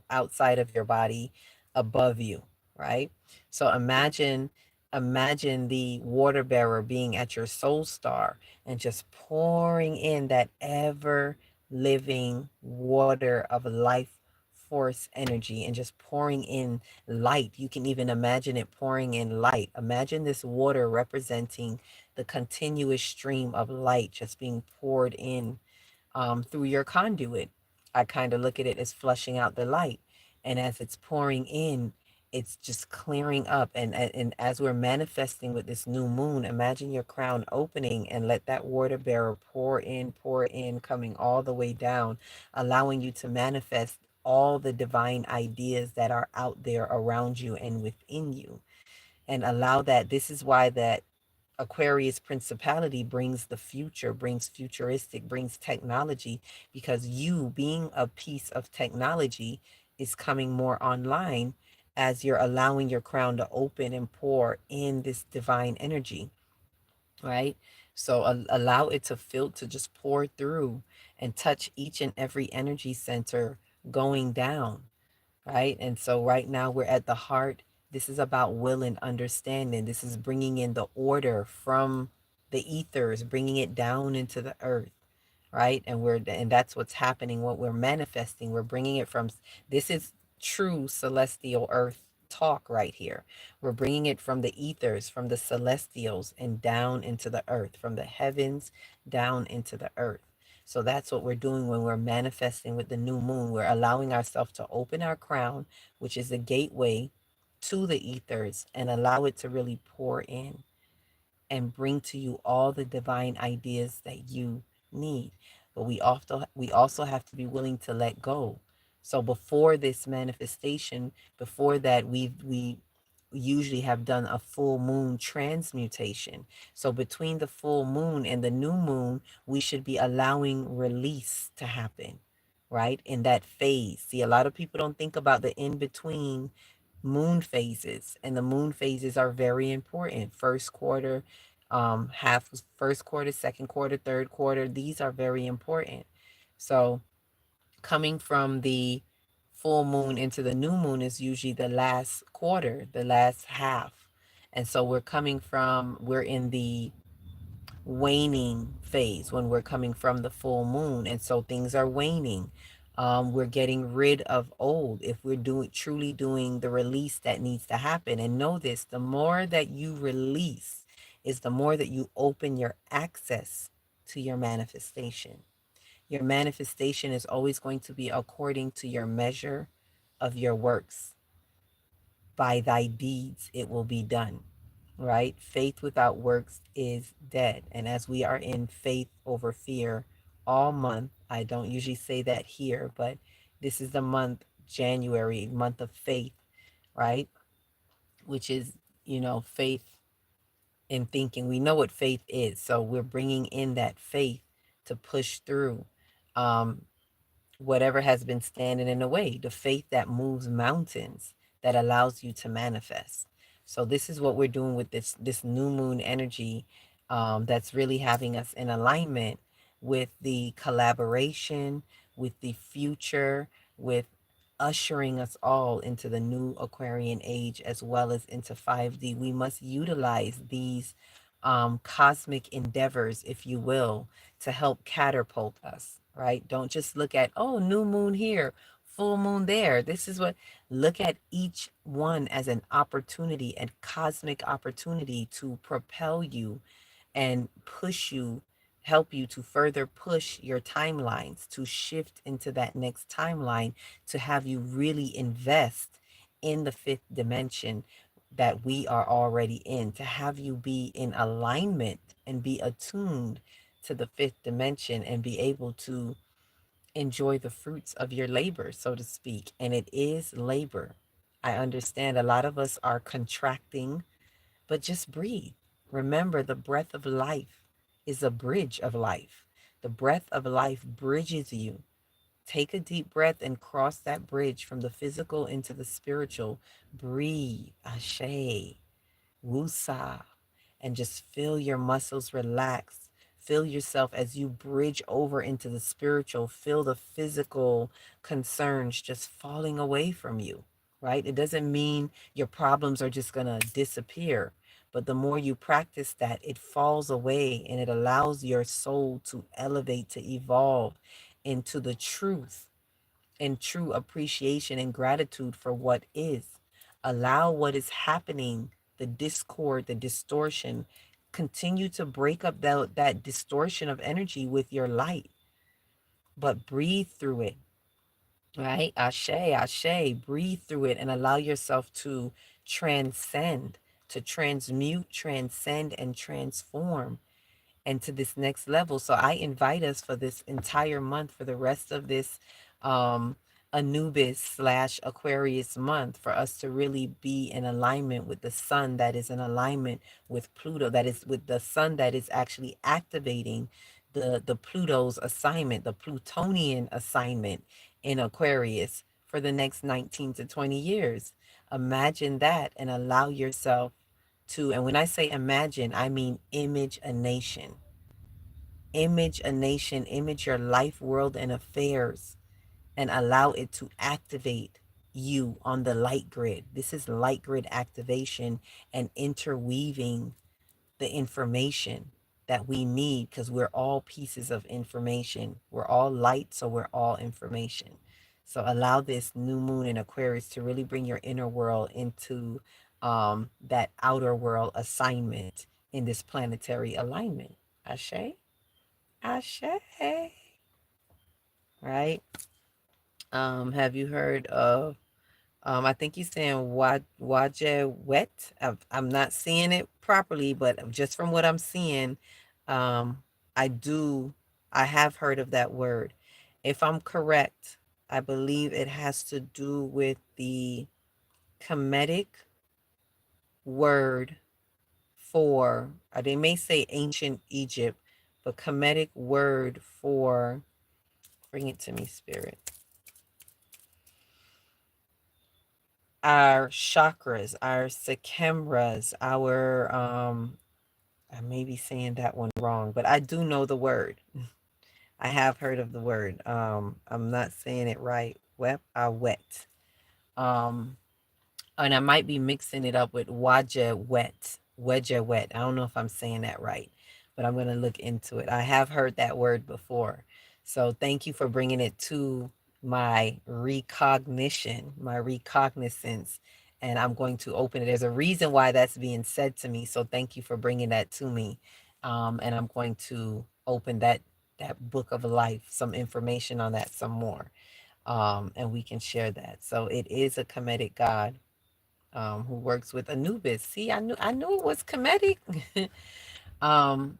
outside of your body above you, right? So imagine the water bearer being at your soul star and just pouring in that ever living water of life force energy, and just pouring in light. You can even imagine it pouring in light. Imagine this water representing the continuous stream of light just being poured in through your conduit. I kind of look at it as flushing out the light. And as it's pouring in, it's just clearing up. And as we're manifesting with this new moon, imagine your crown opening and let that water bearer pour in, coming all the way down, allowing you to manifest all the divine ideas that are out there around you and within you. And allow that. This is why that Aquarius principality brings the future, brings futuristic, brings technology, because you being a piece of technology is coming more online as you're allowing your crown to open and pour in this divine energy, right? So allow it to filter, just pour through and touch each and every energy center going down, right? And so right now we're at the heart. This is about will and understanding. This is bringing in the order from the ethers, bringing it down into the earth, right? And that's what's happening. What we're manifesting, we're bringing it from. This is true celestial earth talk right here. We're bringing it from the ethers, from the celestials, and down into the earth, from the heavens down into the earth. So that's what we're doing when we're manifesting with the new moon. We're allowing ourselves to open our crown, which is the gateway to the ethers, and allow it to really pour in and bring to you all the divine ideas that you need. But we also have to be willing to let go. So before this manifestation, before that, we usually have done a full moon transmutation. So between the full moon and the new moon, we should be allowing release to happen, right? In that phase. See, a lot of people don't think about the in between moon phases, and the moon phases are very important. First quarter, half first quarter, second quarter, third quarter, these are very important. So coming from the full moon into the new moon is usually the last quarter, the last half. And so we're in the waning phase when we're coming from the full moon. And so things are waning. We're getting rid of old if we're truly doing the release that needs to happen. And know this, the more that you release is the more that you open your access to your manifestation. Your manifestation is always going to be according to your measure of your works. By thy deeds it will be done, right? Faith without works is dead. And as we are in faith over fear all month, I don't usually say that here, but this is the month, January, month of faith, right? Which is, faith in thinking. We know what faith is. So we're bringing in that faith to push through. Um, whatever has been standing in the way, the faith that moves mountains, that allows you to manifest. So this is what we're doing with this new moon energy, that's really having us in alignment with the collaboration, with the future, with ushering us all into the new Aquarian age as well as into 5D. We must utilize these cosmic endeavors, if you will, to help catapult us, right? Don't just look at, oh, new moon here, full moon there. This is what, look at each one as an opportunity, a cosmic opportunity to propel you and push you, help you to further push your timelines, to shift into that next timeline, to have you really invest in the fifth dimension that we are already in, to have you be in alignment and be attuned to the fifth dimension and be able to enjoy the fruits of your labor, so to speak. And it is labor. I understand a lot of us are contracting, but just breathe. Remember, the breath of life is a bridge of life. The breath of life bridges you. Take a deep breath and cross that bridge from the physical into the spiritual. Breathe. Ashe. Wusa, and just feel your muscles relax. Feel yourself as you bridge over into the spiritual. Feel the physical concerns just falling away from you, right? It doesn't mean your problems are just going to disappear, but the more you practice that, it falls away and it allows your soul to elevate, to evolve into the truth and true appreciation and gratitude for what is. Allow what is happening, the discord, the distortion, continue to break up that distortion of energy with your light, but breathe through it, right? Ashe, ashe, breathe through it and allow yourself to transcend, to transmute, transcend, and transform and to this next level. So I invite us for this entire month, for the rest of this um, Anubis slash Aquarius month, for us to really be in alignment with the sun that is in alignment with Pluto, that is with the sun that is actually activating the Pluto's assignment, the Plutonian assignment in Aquarius for the next 19 to 20 years. Imagine that and allow yourself to, and when I say imagine, I mean image a nation. Image a nation, image your life, world, and affairs, and allow it to activate you on the light grid. This is light grid activation and interweaving the information that we need because we're all pieces of information. We're all light, so we're all information. So allow this new moon in Aquarius to really bring your inner world into that outer world assignment in this planetary alignment. Ashe? Ashe. Right? Have you heard of I think he's saying Waje wet. I'm not seeing it properly, but just from what I'm seeing, um, I do, I have heard of that word. If I'm correct, I believe it has to do with the Kemetic word for, they may say ancient Egypt, but Kemetic word for, bring it to me, spirit, our chakras, our sekemras, our I may be saying that one wrong, but I do know the word. I have heard of the word. I'm not saying it right. Wep, wet. Um, and I might be mixing it up with Waja wet. Wedja wet. I don't know if I'm saying that right, but I'm going to look into it. I have heard that word before. So thank you for bringing it to my recognition, my recognizance, and I'm going to open it. There's a reason why that's being said to me. So thank you for bringing that to me. And I'm going to open that book of life, some information on that some more. And we can share that. So it is a Kemetic god who works with Anubis. See, I knew it was Kemetic, um,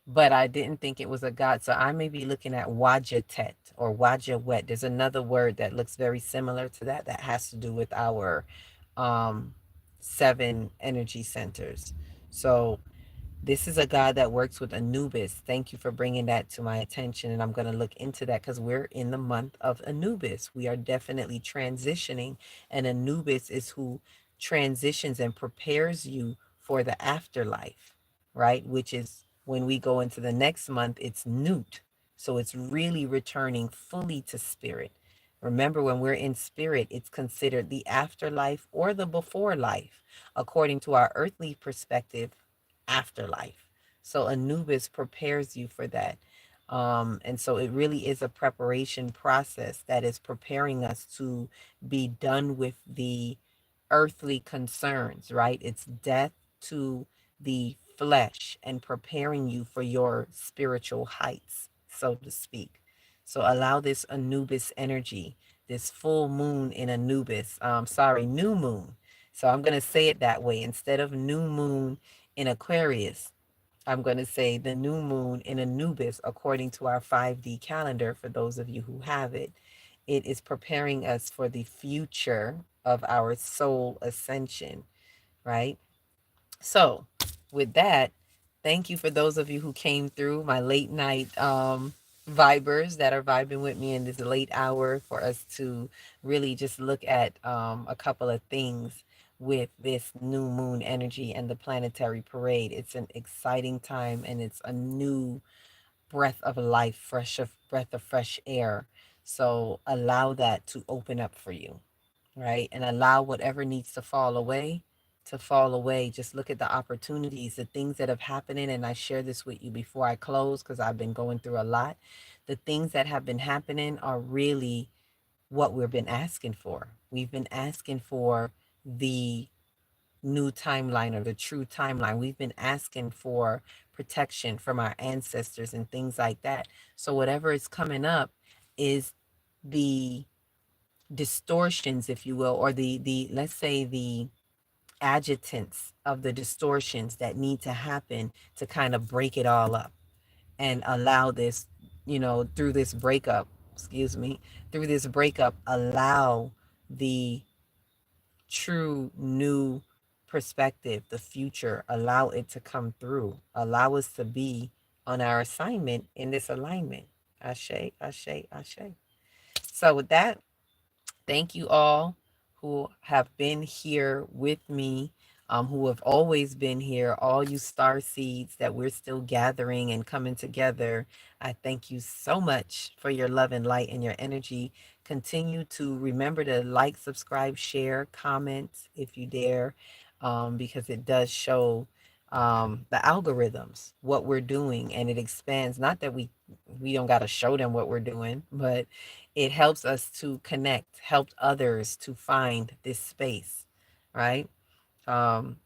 but I didn't think it was a god. So I may be looking at Wajatet or Wajawet. There's another word that looks very similar to that that has to do with our um, seven energy centers. So this is a God that works with Anubis. Thank you for bringing that to my attention. And I'm going to look into that because we're in the month of Anubis. We are definitely transitioning. And Anubis is who transitions and prepares you for the afterlife, right? Which is when we go into the next month, it's Newt. So it's really returning fully to spirit. Remember, when we're in spirit, it's considered the afterlife or the before life. According to our earthly perspective, afterlife. So Anubis prepares you for that. And so it really is a preparation process that is preparing us to be done with the earthly concerns, right? It's death to the flesh and preparing you for your spiritual heights, so to speak. So allow this Anubis energy, this full moon in Anubis, new moon. So I'm going to say it that way. Instead of new moon in Aquarius, I'm going to say the new moon in Anubis, according to our 5D calendar, for those of you who have it. It is preparing us for the future of our soul ascension, right? So, with that, thank you for those of you who came through my late night vibers that are vibing with me in this late hour for us to really just look at a couple of things with this new moon energy and the planetary parade. It's an exciting time and it's a new breath of life, breath of fresh air. So allow that to open up for you, right? And allow whatever needs to fall away to fall away. Just look at the opportunities, the things that have happening. And I share this with you before I close because I've been going through a lot. The things that have been happening are really what we've been asking for. We've been asking for the new timeline or the true timeline. We've been asking for protection from our ancestors and things like that. So whatever is coming up is the distortions, if you will, or the let's say the adjutants of the distortions that need to happen to kind of break it all up and allow this, through this breakup, excuse me, through this breakup, allow the true new perspective, the future, allow it to come through, allow us to be on our assignment in this alignment. Ashe, ashe, ashe. So with that, thank you all who have been here with me, who have always been here, all you star seeds that we're still gathering and coming together. I thank you so much for your love and light and your energy. Continue to remember to like, subscribe, share, comment if you dare, because it does show the algorithms what we're doing and it expands. Not that we don't got to show them what we're doing, but it helps us to connect, help others to find this space, right? Um,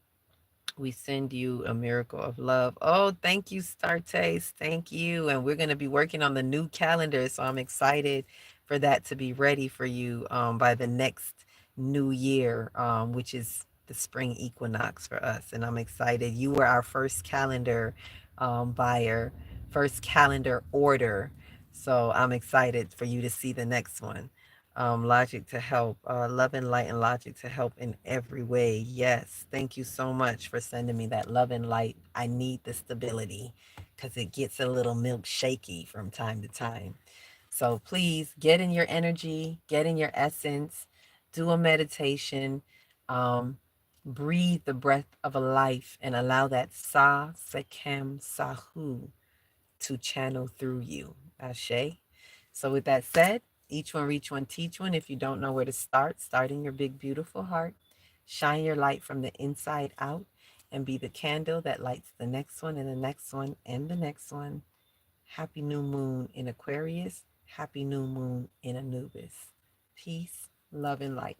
we send you a miracle of love. Oh, thank you, Startace. Thank you. And we're going to be working on the new calendar. So I'm excited for that to be ready for you by the next new year, which is the spring equinox for us. And I'm excited. You were our first calendar buyer, first calendar order. So I'm excited for you to see the next one. Logic to help, love and light and logic to help in every way. Yes, thank you so much for sending me that love and light. I need the stability because it gets a little milk shaky from time to time. So please get in your energy, get in your essence, do a meditation, um, breathe the breath of a life, and allow that Sa Sekem Sahu to channel through you. Ashe. So, with that said, each one reach one, teach one. If you don't know where to start in your big, beautiful heart. Shine your light from the inside out and be the candle that lights the next one and the next one and the next one. Happy new moon in Aquarius. Happy new moon in Anubis. Peace, love, and light.